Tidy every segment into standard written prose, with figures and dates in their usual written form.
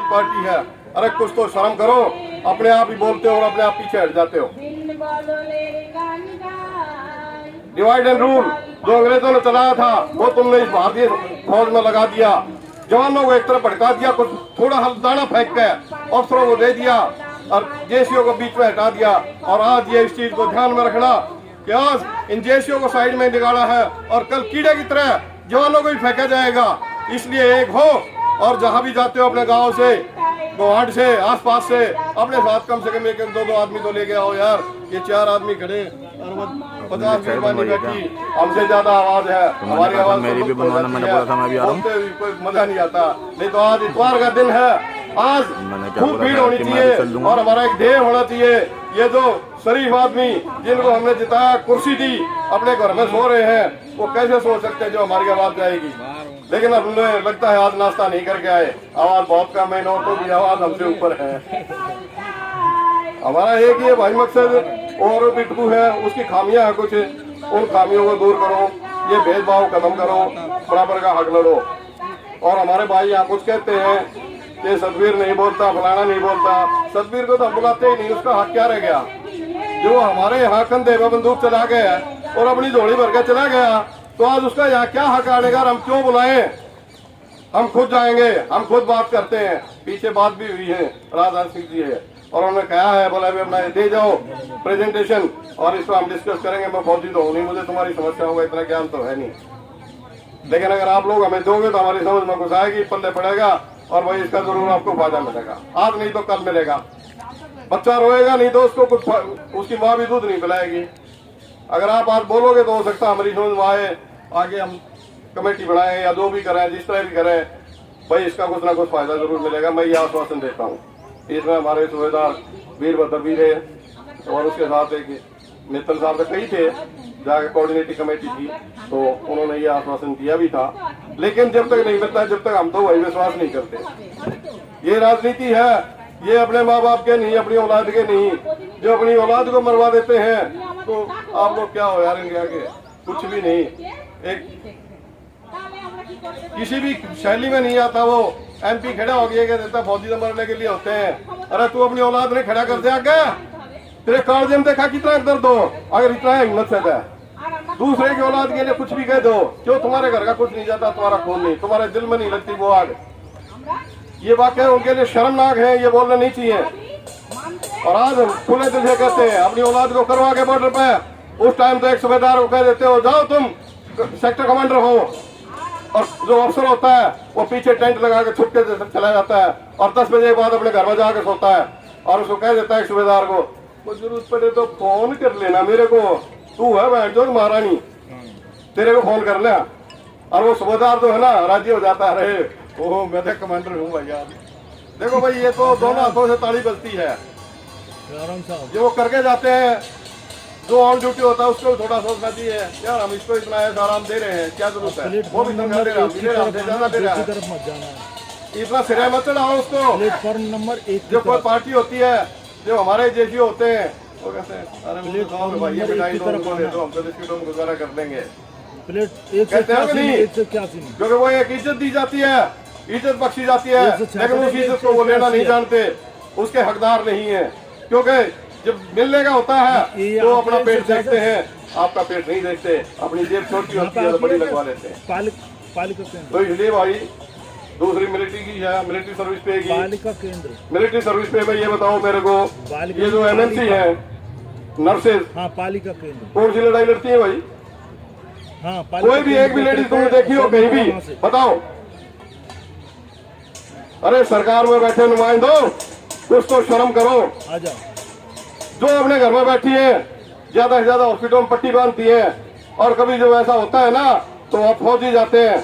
Party है। अरे कुछ तो शर्म करो, अपने आप ही बोलते हो और अपने आप पीछे हट जाते हो। डिवाइड एंड रूल जो अंग्रेजों ने चलाया था वो तुमने इस भारतीय फौज में लगा दिया। जवानों को एक तरफ भड़का दिया, कुछ थोड़ा हल्दाना फेंक के अफसरों को दे दिया और जेसीओ को बीच में हटा दिया। और आज ये इस चीज को ध्यान में रखना कि आज इन जेसीओ को साइड में निकाला है और कल कीड़े की तरह जवानों को भी फेंका जाएगा। इसलिए एक हो और जहां भी जाते हो अपने गांव से, गुवाहाटी से, आसपास से अपने साथ कम से कम एक दो आदमी तो लेके आओ यार। ये 4 आदमी खड़े और 50 मेहरबानी बैठी, हमसे ज्यादा आवाज है, हमारी आवाज मेरी भी बनवाना, मैंने बोला था मैं भी आ रहा हूं। कोई मजा नहीं आता। नहीं तो आज इतवार का दिन है, आज खूब भीड़ होनी चाहिए और हमारा एक ध्येय होना चाहिए। ये जो शरीफ आदमी जिनको हमने जिताया, कुर्सी दी, अपने घर में सो रहे हैं, वो कैसे सो सकते हैं जो हमारी आवाज जाएगी। लेकिन हमें लगता है आज नाश्ता नहीं करके आए, आवाज बहुत कम है, नौटों की आवाज हमसे ऊपर है। हमारा एक ही भाई मकसद और बिटकू है, उसकी खामियां है कुछ, उन खामियों को दूर करो, ये भेदभाव खत्म करो, बराबर का हक लड़ो। और हमारे भाई यहाँ कुछ कहते हैं कि सतबीर नहीं बोलता, फलाना नहीं बोलता। सतबीर को तो हम बुलाते ही नहीं, उसका हक क्या रह गया? जो हमारे यहाँ कंधे में बंदूक चला गया और अपनी झोली भर के चला गया, तो आज उसका यहाँ क्या हक आनेगा? हम क्यों बुलाएं? हम खुद जाएंगे, हम खुद बात करते हैं। पीछे बात भी हुई है, राजनाथ सिंह जी है और उन्होंने कहा है, बोला भी अपना दे जाओ प्रेजेंटेशन और इस पर हम डिस्कस करेंगे। मैं फौजी तो हूँ नहीं, मुझे तुम्हारी समस्या होगा इतना ज्ञान तो है नहीं, लेकिन अगर आप लोग हमें दोगे तो हमारी समझ में घुस आएगी, पल्ले पड़ेगा और वही इसका जरूर आपको फायदा मिलेगा। आज नहीं तो कल मिलेगा। बच्चा रोएगा नहीं तो उसको कुछ, उसकी माँ भी दूध नहीं पिलाएगी। अगर आप आज बोलोगे तो हो सकता है हमारी समझ में आए, आगे हम कमेटी बनाएं या जो भी करें, जिस तरह भी करें, भाई इसका कुछ ना कुछ फायदा जरूर मिलेगा। मैं ये आश्वासन देता हूँ। इसमें हमारे सूबेदार वीरभद्र भी थे और उसके साथ एक मित्तल साहब कई थे, जाके कोऑर्डिनेटिंग कमेटी थी, तो उन्होंने ये आश्वासन दिया भी था। लेकिन जब तक नहीं मिलता, जब तक हम तो वही विश्वास नहीं करते। ये राजनीति है, ये अपने माँ बाप के नहीं, अपनी औलाद के नहीं। जो अपनी औलाद को मरवा देते हैं तो आप लोग क्या हो यार इनके आगे? कुछ भी नहीं। एक किसी भी शैली में नहीं आता। वो एमपी खड़ा हो गया क्या देता, फौजी तो मरने के लिए होते हैं। अरे तू अपनी औलाद ने खड़ा कर दिया क्या? तेरे कालजे में देखा कितना दर्द हो, अगर इतना हिम्मत से है दूसरे की औलाद के लिए कुछ भी कह दो। क्यों? तुम्हारे घर का कुछ नहीं जाता, तुम्हारा खून नहीं, तुम्हारे दिल में नहीं लगती वो आग। ये वाकया उनके लिए शर्मनाक है, ये बोलना नहीं चाहिए। और आज खुले दिल से कहते हैं अपनी औलाद को करवा के बॉर्डर पे। उस टाइम तो एक सूबेदार को कह देते हो जाओ तुम सेक्टर कमांडर हो, और जो अफसर होता है वो पीछे टेंट लगा के छुप के चला जाता है और 10 बजे के बाद अपने घर में जाकर सोता है। और उसको कह देता है सूबेदार को, वो जरूरत पड़े तो फोन कर लेना मेरे को, तू है बैठ जो महारानी, तेरे को फोन कर ले। और वो सूबेदार जो है ना राजी हो जाता है, अरे ओह मैं तो कमांडर हूँ भैया। देखो भाई ये तो दोनों हाथों से ताली बजती है। जो वो करके जाते हैं, जो ऑन ड्यूटी होता है उसको थोड़ा सोचना चाहिए यार, हम इसको इतना ऐसा आराम दे रहे हैं, क्या जरूरत है? वो भी तनख्वाह दे रहा है, इतना सिरा मत चढ़ाओ उसको। प्लेटफॉर्म नंबर 1 जो कोई पार्टी होती है, जो हमारे जैसी होते हैं, वो कहते हैं अरे भाई ये मिठाई दो, हम तो बिस्किटों में गुजारा कर देंगे। कहते हैं नहीं, क्योंकि वो एक इज्जत दी जाती है, इज्जत बख्शी जाती है, लेकिन उस इज्जत को वो लेना नहीं जानते, उसके हकदार नहीं है। क्योंकि जब मिलने का होता है तो अपना पेट देखते हैं, आपका पेट नहीं देखते। अपनी जेब छोटी होती है तो बड़ी लगवा लेते हैं। तो इसलिए भाई दूसरी मिलिट्री की है, मिलिट्री सर्विस पे की मिलिट्री सर्विस पे मैं ये बताओ मेरे को, ये जो एमएनसी है नर्सेज, हाँ पालिका केंद्र, कौन सी लड़ाई लड़ती है भाई? हाँ कोई भी एक भी लेडीज तुमने देखी हो कहीं भी? बताओ। अरे सरकार में बैठे नुमाइंदो, कुछ तो शर्म करो। आ जाओ। जो अपने घर में बैठी है, ज्यादा से ज्यादा हॉस्पिटल में पट्टी बांधती है, और कभी जब ऐसा होता है ना तो आप फौजी जाते हैं।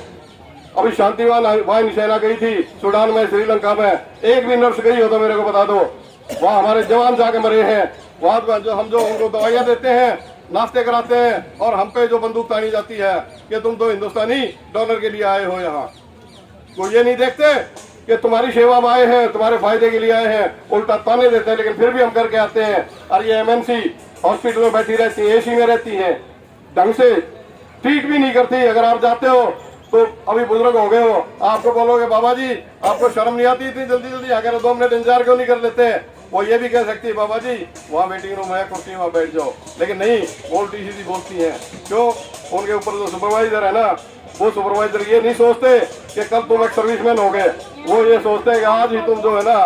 अभी शांतिवान वायुसेना गई थी सूडान में, श्रीलंका में, एक भी नर्स गई हो तो मेरे को बता दो। वहाँ हमारे जवान जाके मरे हैं। वहाँ जो हम जो उनको दवाइयाँ देते हैं, नाश्ते कराते हैं, और हम पे जो बंदूक तानी जाती है कि तुम तो हिंदुस्तानी डॉलर के लिए आए हो यहाँ। तो ये नहीं देखते कि तुम्हारी सेवा में आए हैं, तुम्हारे फायदे के लिए आए हैं, उल्टा ताने देते हैं, लेकिन फिर भी हम करके आते हैं। और ये एमएनसी हॉस्पिटल में बैठी रहती है, एसी में रहती है, ढंग से ट्रीट भी नहीं करती। अगर आप जाते हो तो अभी बुजुर्ग हो गए हो, आपको बोलोगे बाबा जी आपको शर्म नहीं आती, इतनी जल्दी जल्दी आकर 2 मिनट इंतजार क्यों नहीं कर लेते? वो ये भी कह सकती है बाबा जी वहाँ वेटिंग रूम है, कुर्सी वहाँ बैठ जाओ, लेकिन नहीं, वो उल्टी सीधी बोलती है। क्यों? उनके ऊपर जो सुपरवाइजर है ना, वो सुपरवाइजर ये नहीं सोचते कि कल तुम एक सर्विसमैन हो गए, वो ये सोचते हैं कि आज ही तुम जो है ना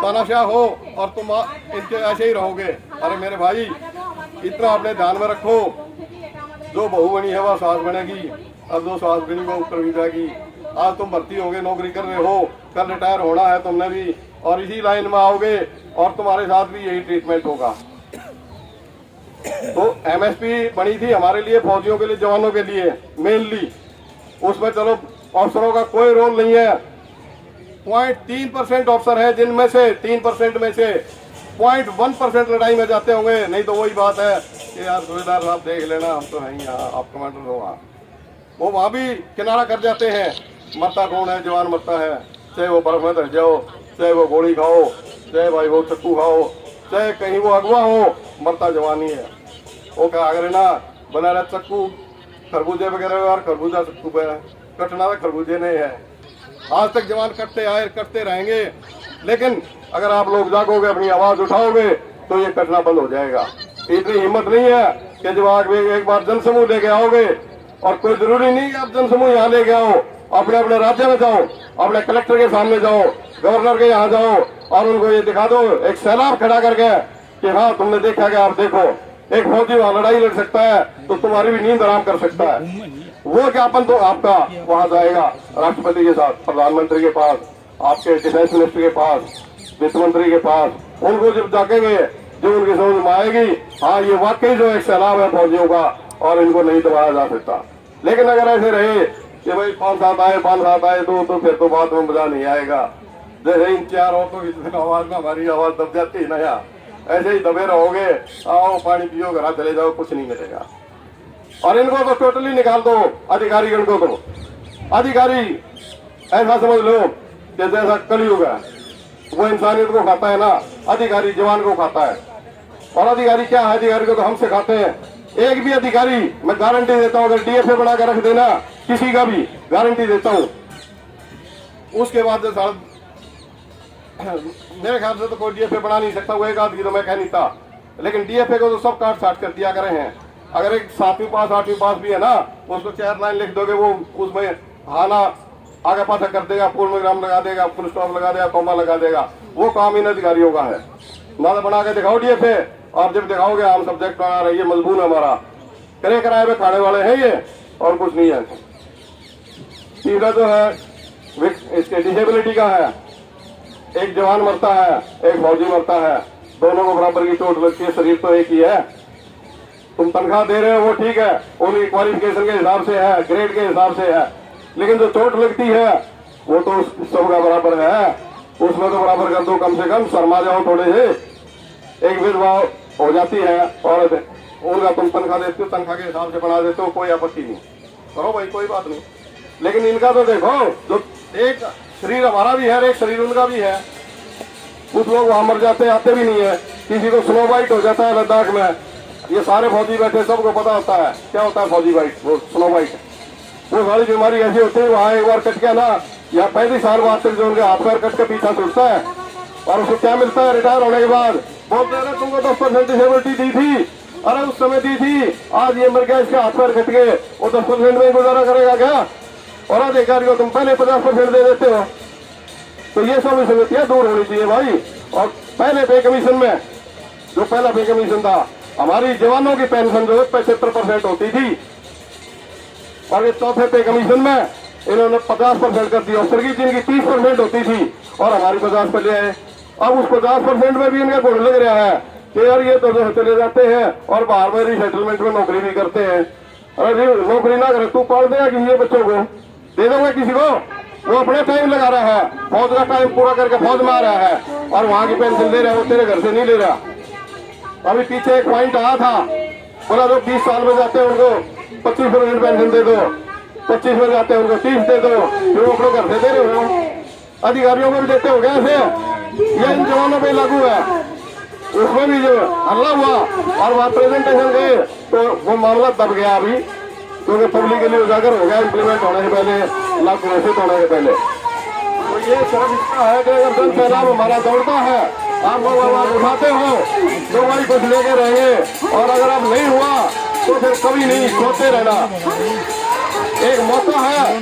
तानाशाह हो और तुम इनके ऐसे ही रहोगे। अरे मेरे भाई, इतना अपने ध्यान में रखो, जो बहू बनी है वह सास बनेगी, अब जो सास बनी वो ऊपर भी जाएगी। आज तुम भर्ती होगे, नौकरी कर रहे हो, कल रिटायर होना है तुमने भी, और इसी लाइन में आओगे और तुम्हारे साथ भी यही ट्रीटमेंट होगा। तो एमएसपी बनी थी हमारे लिए, फौजियों के लिए, जवानों के लिए मेनली, उसमें चलो अफसरों का कोई रोल नहीं है। 0.3% अफसर है, जिनमें से 3% में से 0.1% लड़ाई में जाते होंगे। नहीं तो वही बात है कि यार सूबेदार साहब देख लेना, हम तो हैं ही यहाँ, आप कमांडर हो वहाँ, वो वहाँ भी किनारा कर जाते हैं। मरता कौन है? जवान मरता है, चाहे वो बर्फ में धस जाओ, चाहे वो गोली खाओ, चाहे भाई वो चक्कू खाओ, चाहे कहीं वो अगवा हो, मरता जवान ही है। वो क्या अगर ना बना रहा चक्कू खरबूजे वगैरह, और खरबूजा चक्कू पे कटना तो खरबूजे नहीं है। आज तक जवान कटते आए, कटते रहेंगे, लेकिन अगर आप लोग जागोगे, अपनी आवाज उठाओगे तो ये कटना बंद हो जाएगा। इतनी हिम्मत नहीं है कि जब आप एक बार जनसमूह लेके आओगे, और कोई जरूरी नहीं कि आप जनसमूह यहाँ लेके आओ, अपने अपने राज्य में जाओ, अपने कलेक्टर के सामने जाओ, गवर्नर के यहाँ जाओ, और उनको ये दिखा दो एक सैलाब खड़ा करके कि हाँ तुमने देखा कि आप देखो एक फौजी वहाँ लड़ाई लड़ सकता है, तो तुम्हारी भी नींद आराम कर सकता है। वो ज्ञापन तो आपका वहाँ जाएगा राष्ट्रपति के साथ, प्रधानमंत्री के पास, आपके डिफेंस मिनिस्टर के पास, वित्त मंत्री के पास। उनको जब जाकेंगे, जो उनकी समझ में आएगी हाँ ये वाकई जो एक सैलाब है फौजियों का, और इनको नहीं दबाया जा सकता। लेकिन अगर ऐसे रहे कि भाई 5-7 आए तो फिर तो बात में मजा नहीं आएगा। जैसे इन 4 औरतों की आवाज में हमारी आवाज दब जाती है ना, यार ऐसे ही दबे रहोगे, आओ पानी पियो, घर चले जाओ, कुछ नहीं मिलेगा। और इनको तो टोटली निकाल दो, अधिकारीगण को। तो अधिकारी ऐसा समझ लो कि जैसा कलयुग है, वो इंसानियत को खाता है ना, अधिकारी जवान को खाता है। और अधिकारी क्या है? अधिकारी को तो हम सिखाते हैं। एक भी अधिकारी, मैं गारंटी देता हूँ, अगर डीएफए बना कर रख देना किसी का भी, गारंटी देता हूँ, उसके बाद मेरे ख्याल से तो कोई डीएफए बना नहीं सकता। वो एक आदमी तो मैं कह नहीं था, लेकिन डीएफए को तो सब काट साट कर दिया करे हैं। अगर एक 7वीं पास 8वीं पास भी है ना, उसको 4 लाइन लिख दोगे, वो उसमें हाना आगे पाछा कर देगा, पूर्ण विराम लगा देगा, फुल स्टॉप लगा देगा, कॉमा लगा देगा। वो काम इन अधिकारियों का है। ना बना के दिखाओ डीएफए, और जब दिखाओगे हम सब्जेक्ट बना रहे, ये मजबून है हमारा, करे कराए में खाने वाले हैं ये, और कुछ नहीं है। तीसरा जो है इसके डिसेबिलिटी का है। एक जवान मरता है, एक फौजी मरता है, दोनों को बराबर की चोट लगती है, शरीर तो एक ही है। तुम तनख्वाह दे रहे हो वो ठीक है, उनकी क्वालिफिकेशन के हिसाब से है, ग्रेड के हिसाब से है, लेकिन जो चोट लगती है वो तो सबका बराबर है। उसमें तो बराबर कर दो, कम से कम शर्मा जाओ थोड़े से। एक विधवा हो जाती है औरत, उनका तुम तनख्वाह देते हो, तनख्वाह के हिसाब से बना देते हो, कोई आपत्ति नहीं, करो भाई, कोई बात नहीं। लेकिन इनका तो देखो, जो एक शरीर हमारा भी है, एक शरीर उनका भी है। कुछ लोग वहां मर जाते, आते भी नहीं है। किसी को स्नो बाइट हो जाता है लद्दाख में, ये सारे फौजी बैठे, सबको पता होता है क्या होता है फौजी बाइट, वो स्नो बाइट। वो सारी बीमारी ऐसी होती है, वहां एक बार कट गया ना, या 35 साल बाद तक जो उनके हाथ पैर कट के पीछा छूटता है, और उसको क्या मिलता है रिटायर होने के बाद? बोलते हैं तुमको 10% डिसेबिलिटी दी थी, अरे उस समय दी थी, आज ये मर गया, इसके हाथ पैर कट गए, वो 10% में गुजारा करेगा क्या? और अधिकारी को तुम पहले 50% दे देते हो। तो ये सब समस्या दूर होनी चाहिए भाई। और पहले पे कमीशन में, जो पहला पे कमीशन था, हमारी जवानों की पेंशन जो 75% होती थी, और ये चौथे पे कमीशन में इन्होंने 50% कर दी। अफसर की जिनकी 30% होती थी, और हमारी 50 पर ले आए। अब उस 50% में भी इनका गुण लग रहा है कि यार ये तो जो चले जाते हैं और बाहर में रिसेटलमेंट में नौकरी भी करते हैं। अरे नौकरी ना करे, तू पाल देगा किसी बच्चों को, दे दोगे किसी को? वो अपना टाइम लगा रहा है, फौज का टाइम पूरा करके फौज में आ रहा है, और वहां की पेंशन ले रहा है, वो तेरे घर से नहीं ले रहा। अभी पीछे एक पॉइंट आया था, बोला जो 20 साल में जाते हैं उनको 25% पेंशन दे दो, 25 में जाते हैं उनको 30 दे दो, जो अपने घर से दे रहे हो। अधिकारियों को भी देते हो क्या ऐसे? ये इन जवानों पे लागू है। उसमें भी जो हल्ला हुआ और वहां प्रेजेंटेशन गए तो वो मामला दब गया। अभी क्योंकि पब्लिक के लिए उजागर हो गया इम्प्लीमेंट होने से पहले, लागू घोषित होने से पहले। तो ये सिर्फ इसका है कि अगर जन सैलाब हमारा दौड़ता है, आप लोग आवाज उठाते हो तो भाई कुछ लेके रहेंगे, और अगर अब नहीं हुआ तो फिर कभी नहीं, सोते रहना। एक मौका है,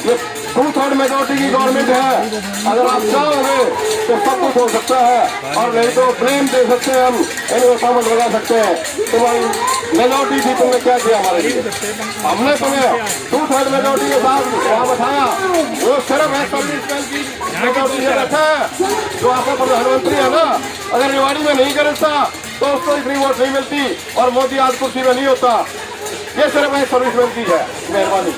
ये 2/3 मेजोरिटी की गवर्नमेंट है, अगर आप चाहोगे तो सब कुछ हो सकता है, और नहीं तो ब्लेम दे सकते हैं, हम इनको समझ लगा सकते हैं। तो भाई मेजोरिटी थी, तुमने क्या किया हमारे लिए? हमने तुम्हें 2/3 मेजोरिटी के साथ वहाँ बैठाया, वो सिर्फ है सर्विसमैन की मेजोरिटी से बैठा है, जो आपका प्रधानमंत्री है ना, अगर रेवाड़ी में नहीं करता तो उसको इतनी वोट नहीं मिलती और मोदी आज कुर्सी में नहीं होता। ये सिर्फ एक सर्विसमैन की है मेहरबानी।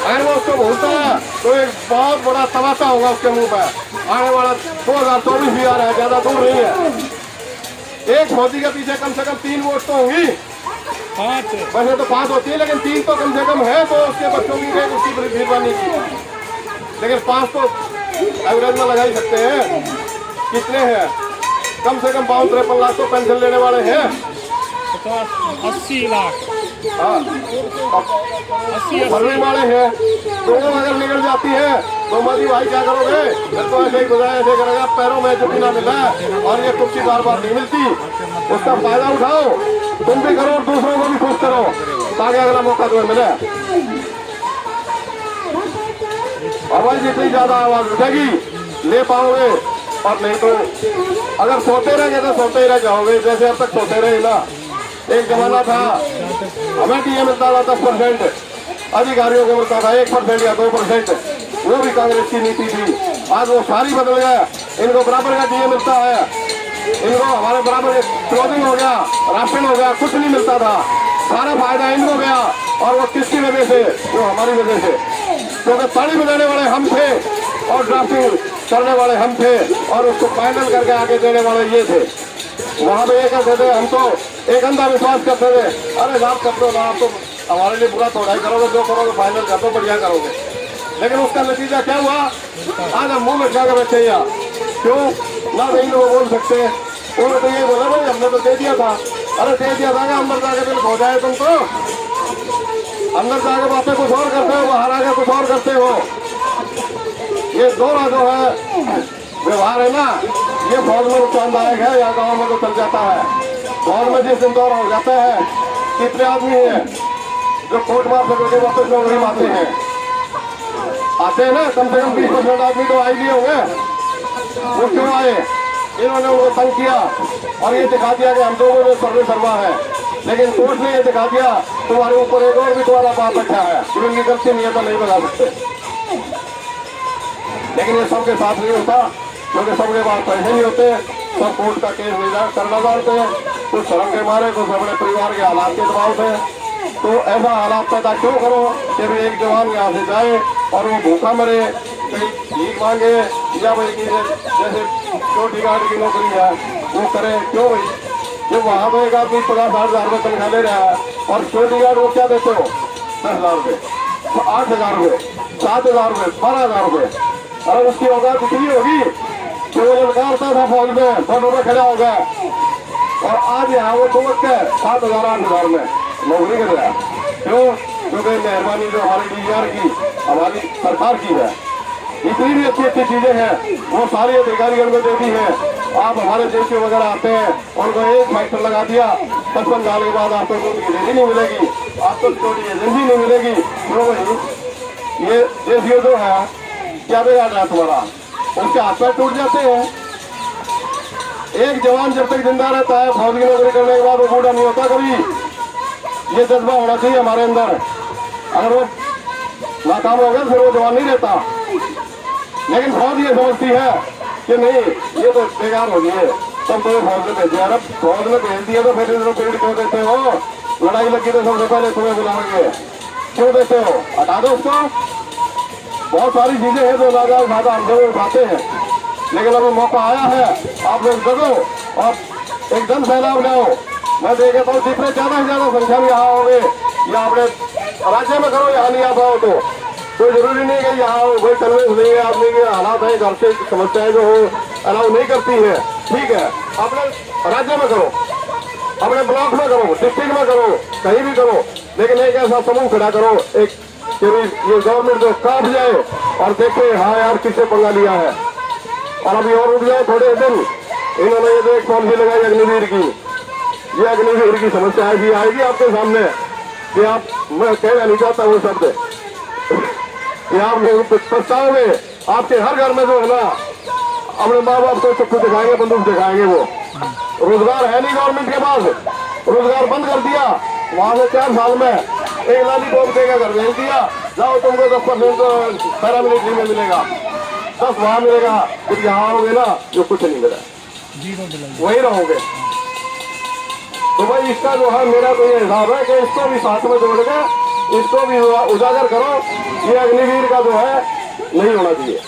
अगर वो उसको भूलता है तो एक बहुत बड़ा तमाशा होगा उसके मुंह पर। आने वाला 2024 भी आ रहा है, ज्यादा दूर नहीं है। एक मोदी के पीछे कम से कम 3 वोट तो होंगी, वैसे तो 5 होती है, लेकिन 3 तो कम से कम है, तो उसके बच्चों की है उसकी मेहरबानी की। लेकिन 5 तो एवरेज में लगा ही सकते हैं। कितने हैं? कम से कम 52-53 लाख तो पेंशन लेने वाले हैं। 80 लाख हाँ, फरवरी वाले हैं। तो वो अगर निकल जाती है तो मोदी भाई क्या करोगे? तो ऐसे ही गुजारा ऐसे करेगा, पैरों में चुपी ना मिलता है, और ये कुर्सी बार बार नहीं मिलती। उसका फायदा उठाओ, तुम भी करो और दूसरों को भी खुश करो, ताकि अगला मौका तुम्हें मिले। और भाई जितनी ज्यादा आवाज उठेगी ले पाओगे, और नहीं तो अगर सोते रहेंगे तो सोते ही रह जाओगे, जैसे अब तक सोते रहे ना। एक जमाना था हमें डीए मिलता था 10%, अधिकारियों को मिलता था 1% या 2%, वो भी कांग्रेस की नीति थी। आज वो सारी बदल गया, इनको बराबर का डीए मिलता है, इनको हमारे बराबर क्लोथिंग हो गया, राशन हो गया, कुछ नहीं मिलता था, सारा फायदा इनको गया। और वो किसकी वजह से? वो हमारी वजह से, क्योंकि ताली बजाने वाले हम थे और ड्राफ्टिंग करने वाले हम थे, और उसको फाइनल करके आगे देने वाले ये थे। वहाँ पे ये करते थे, हम तो एक अंधा विश्वास करते थे, अरे आप कर दो ना, आप तो हमारे लिए बुरा थोड़ा ही करोगे, जो करोगे फाइनल कर दो, बढ़िया करोगे। लेकिन उसका नतीजा क्या हुआ? आज हम मुंह लटका कर बैठे यहाँ, क्यों ना? नहीं लोग बोल सकते, उन्होंने तो ये बोला भाई हमने तो दे दिया था। अरे दे दिया था, अंदर जाके बिल खो जाए तुम तो, अंदर जाके बातें कुछ और करते हो, बाहर आके कुछ और करते हो। ये दोनों जो है व्यवहार है ना, ये फौज में नुकसानदायक है, या गाँव में तो चल जाता है। फौज में जिस दिन दौरा हो जाता है, कितने आदमी हैं जो कोर्ट मार सके वापस नौकरी मारते हैं, आते हैं ना, कम से कम 20% आदमी तो आई लिए होंगे। वो क्यों आए? इन्होंने उनको तंग किया और ये दिखा दिया कि हम लोगों ने सर्वे सर्वा है, लेकिन कोर्ट ने ये दिखा दिया तुम्हारे ऊपर एक और भी तुम्हारा बाप अच्छा है, उनकी गलती नहीं है तो नहीं बता सकते। लेकिन ये सबके साथ नहीं होता, क्योंकि सबके पास पैसे नहीं होते, सब कोर्ट का केस ले करना जानते हैं, कुछ शर्म के मारे, कुछ अपने परिवार के हालात के दबाव से। तो ऐसा हालात पैदा क्यों करो कि भी एक जवान यहाँ से जाए और वो भूखा मरे, कहीं भीख मांगे, या भाई जैसे छोटी गाड़ी की नौकरी है वो करे? क्यों भाई? जब वहाँ पे एक आदमी 50-60 हजार रुपये तनख्वाह ले रहा है, और छोटी गाड़ी को क्या देते हो? 10,000 रुपये, 8,000 रुपये, 7,000 रुपये, 12,000 रुपये। अरे उसकी औकात इतनी होगी कि वो लड़का था फौज में, बॉर्डर में खड़ा हो गया, और आज यहाँ वो तो 7,000-8,000 में नौकरी कर रहा है। क्यों? क्योंकि मेहरबानी जो हमारी डीआर की, हमारी सरकार की है, इतनी भी अच्छी अच्छी चीजें हैं वो सारी अधिकारियों को देती है। आप हमारे देश के वगैरह आते हैं, उनको एक फैक्टर लगा दिया, 55 साल के बाद आपको कोई एजेंसी नहीं मिलेगी, आपको कोई एजेंसी नहीं मिलेगी। क्यों भाई? ये देश जो है क्या बिगाड़ रहा है तुम्हारा? उसके हाथ पैर टूट जाते हैं। एक जवान जब तक जिंदा रहता है, फौज की नौकरी करने के बाद वो बूढ़ा नहीं होता कभी। ये जज्बा होना चाहिए हमारे अंदर। अगर वो नाकाम हो गया फिर वो जवान नहीं रहता। लेकिन फौज ये समझती है कि नहीं, ये तो बेकार हो गई है, तब तो फौज ने भेज दिया। अरे फौज ने भेज दिया तो फिर इधर पेड़ क्यों देते हो? लड़ाई लगी तो सबसे पहले तुम्हें बुलाएंगे, क्यों देते हो? हटा दो उसको। बहुत सारी चीजें हैं जो लाजा उठाता हम लोग उठाते हैं, लेकिन अभी मौका आया है, आप लोग जगो और एक जन सैलाब लाओ। मैं देखे तो जितने ज्यादा से ज्यादा संख्या में यहाँ होंगे, या अपने राज्य में करो, यहाँ नहीं आ पाओ तो कोई जरूरी नहीं कि यहाँ कोई कन्वेंस नहीं है, आदमी के हालात है, घर से समस्याएं जो हो अलाउ नहीं करती है, ठीक है, अपने राज्य में करो, अपने ब्लॉक में करो, डिस्ट्रिक्ट में करो, कहीं भी करो, लेकिन एक ऐसा समूह खड़ा करो, एक कि ये गवर्नमेंट जो काट जाए और देखे हाँ यार किससे पंगा लिया है। और अभी और रुक जाए थोड़े दिन, इन्होंने ये जो एक पॉलिसी लगाई अग्निवीर की, ये अग्निवीर की समस्या ऐसी आएगी आपके सामने कि आप, मैं कहना नहीं चाहता वो शब्द कि आप पछताओगे। आपके हर घर में जो है ना अपने माँ बाप को चक्कू दिखाएंगे, बंदूक दिखाएंगे। वो रोजगार है नहीं गवर्नमेंट के पास, रोजगार बंद कर दिया। वहां से 4 साल में एक लॉलीपॉप देकर घर भेज दिया, जाओ तुमको 10% पैरामिलिट्री में मिलेगा, 10 वहां मिलेगा, फिर यहाँ आओगे ना जो कुछ नहीं मिला, वही रहोगे। तो भाई इसका जो है मेरा तो ये हिसाब है कि इसको भी साथ में जोड़ के इसको भी उजागर करो। ये अग्निवीर का जो है नहीं होना चाहिए।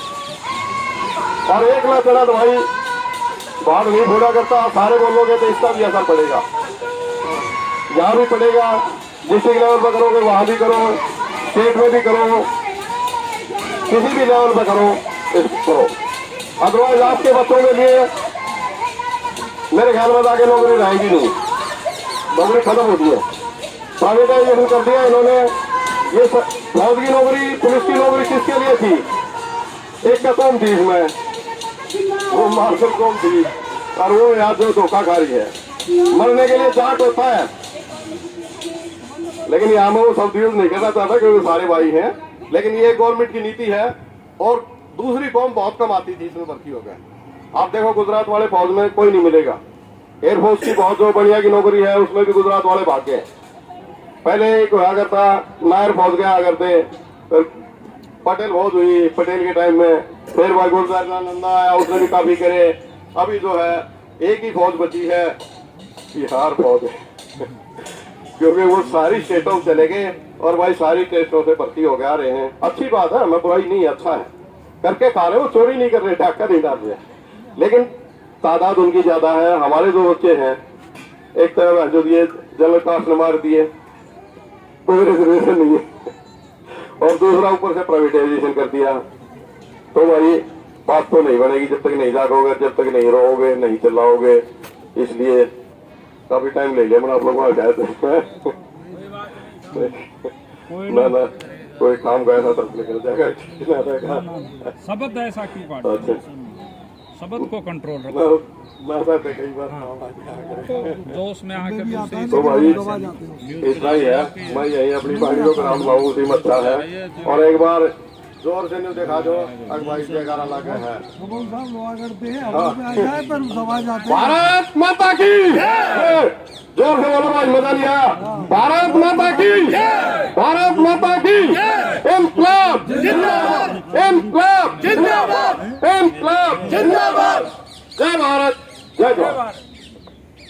और एक लाख चढ़ा तो भाई बात नहीं फोड़ा करता, सारे बोलोगे तो इसका भी असर पड़ेगा, यहाँ भी पड़ेगा। डिस्ट्रिक्ट लेवल पर करोगे वहां भी करो, स्टेट में भी करो, किसी भी लेवल पर करो, इसको करो। अदरवाइज आपके बच्चों के लिए मेरे ख्याल में आगे नौकरी रहेगी नहीं, नौकरी खत्म होती है। प्राइवेटाइजेशन कर दिया इन्होंने। ये फौज की नौकरी, पुलिस की नौकरी किसके लिए थी? एक का कौम थी इसमें, वो मार्शल कौम थी, और वो यहाँ जो धोखा खा रही है। मरने के लिए जाट होता है, लेकिन यहाँ में वो सब यूज नहीं करना चाहता क्योंकि सारे भाई हैं। लेकिन ये गवर्नमेंट की नीति है। और दूसरी कौम बहुत कम आती थी इसमें भर्ती हो गए। आप देखो गुजरात वाले फौज में कोई नहीं मिलेगा। एयरफोर्स की बहुत जो बढ़िया की नौकरी है उसमें भी गुजरात वाले भाग गए। पहले एक हुआ करता नायर फौज गया करते, पटेल फौज हुई पटेल के टाइम में, फिर भाई गुलजार नंदा आया, उसने भी काफी करे। अभी जो है एक ही फौज बची है, बिहार फौज क्योंकि वो सारी स्टेटों में चले गए और भाई सारी स्टेटों से भर्ती हो गए आ रहे हैं। अच्छी बात है, मैं बुराई नहीं, अच्छा है, करके खा रहे, वो चोरी नहीं कर रहे, डाका नहीं डाल रहे, लेकिन तादाद उनकी ज्यादा है। हमारे जो बच्चे हैं एक तरह जो दिए जनरल कास्ट ने मार दिए, कोई रिजर्वेशन नहीं है, और दूसरा ऊपर से प्राइवेटाइजेशन कर दिया। तो भाई बात तो नहीं बनेगी जब तक नहीं जागोगे, जब तक नहीं रहोगे, नहीं चिल्लाओगे। इसलिए काफी टाइम ले लिया मैंने आप लोगों को ना कोई काम गया था तब निकल जाएगा। शब्द ऐसा क्यों काट, अच्छा शब्द को कंट्रोल रखो, कई बार जोश में आके दूसरी तो भाई इतना ही है। मैं यही अपनी पार्टी को ग्राउंड लाऊं, उसी में अच्छा है। और एक बार जोर से नहीं देखा जो भाई 11 लाख है। भारत माता की जोर से बोलो भाई, मजा नहीं आया। भारत माता की, भारत माता की, इनकलाब जिंदाबाद, इनकलाब जिंदाबाद, इनकलाब जिंदाबाद। जय भारत, जय भारत।